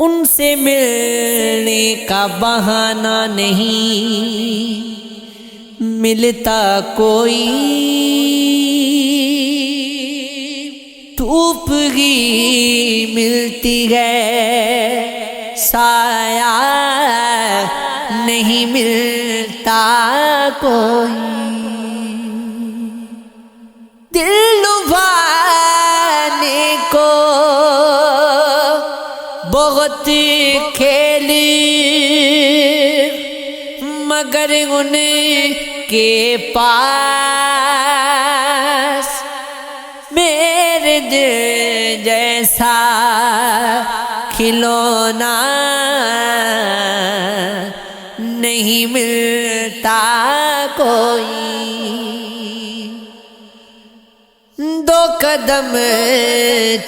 ان سے ملنے کا بہانہ نہیں ملتا کوئی، دھوپ ہی ملتی ہے سایہ نہیں ملتا کوئی، دل لبھانے کو بہت کھیلی مگر ان کے پاس میرے دل جیسا کھلونا نہیں ملتا کوئی، دو قدم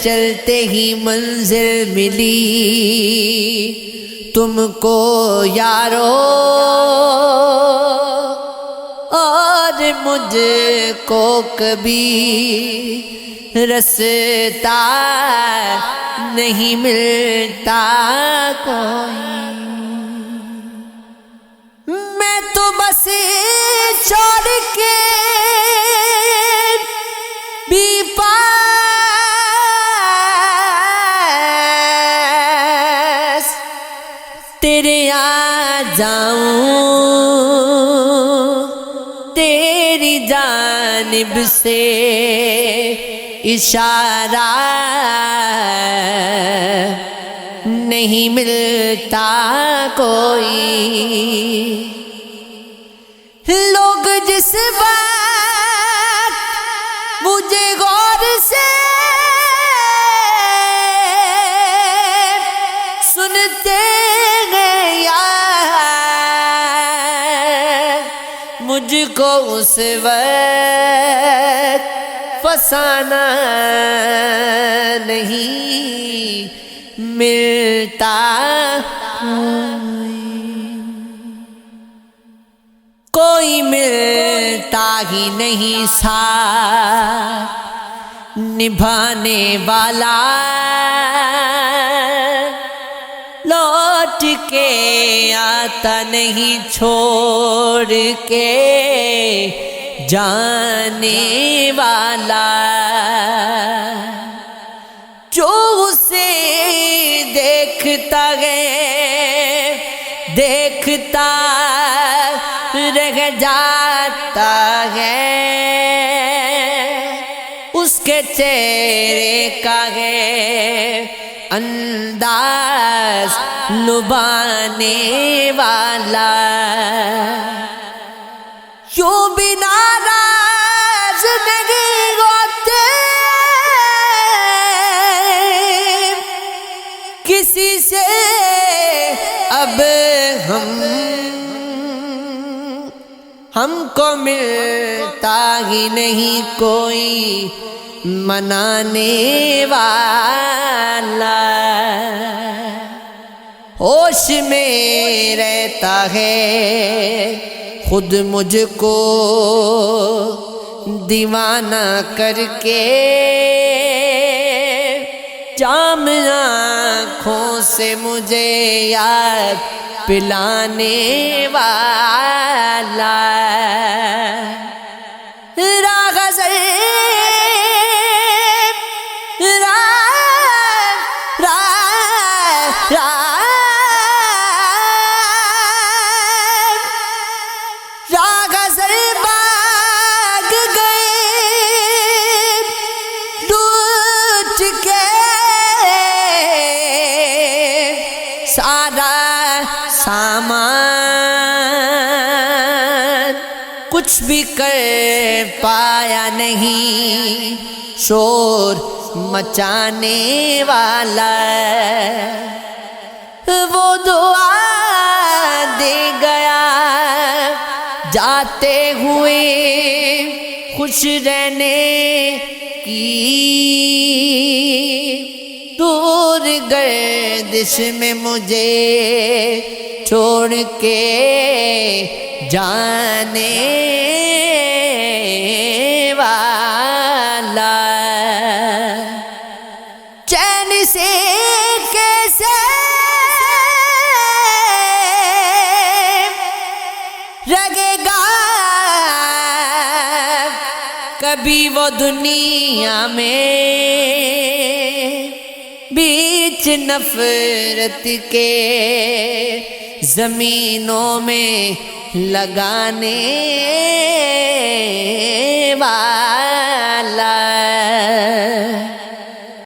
چلتے ہی منزل ملی تم کو یارو، اور مجھ کو کبھی رستہ نہیں ملتا کوئی، میں تو بس چھوڑ کے بھی پاس تیرے آ جاؤں، تیری جانب سے اشارہ نہیں ملتا کوئی، لوگ جس بات مجھے غور سے سنتے ہیں یار، مجھ کو اس وقت فسانہ نہیں ملتا کوئی ملتا ہی نہیں ساتھ نبھانے والا، لوٹ کے آتا نہیں چھوڑ کے جانے والا، جو اسے دیکھتا ہے دیکھتا رہ جاتا ہے، اس کے چہرے کا ہے انداز لبھانے والا، یوں بھی ناراض نہیں ہوتے کسی سے اب ہم کو ملتا ہی نہیں کوئی منانے والا، ہوش میں رہتا ہے خود مجھ کو دیوانہ کر کے، جام آنکھوں سے مجھے یاد پلانے والا، سارا سامان کچھ بھی کر پایا نہیں، شور مچانے والا وہ دعا دے گیا جاتے ہوئے خوش رہنے کی، دور گردش میں مجھے چھوڑ کے جانے والا، چین سے کیسے بھی وہ دنیا میں بیچ نفرت کے زمینوں میں لگانے والے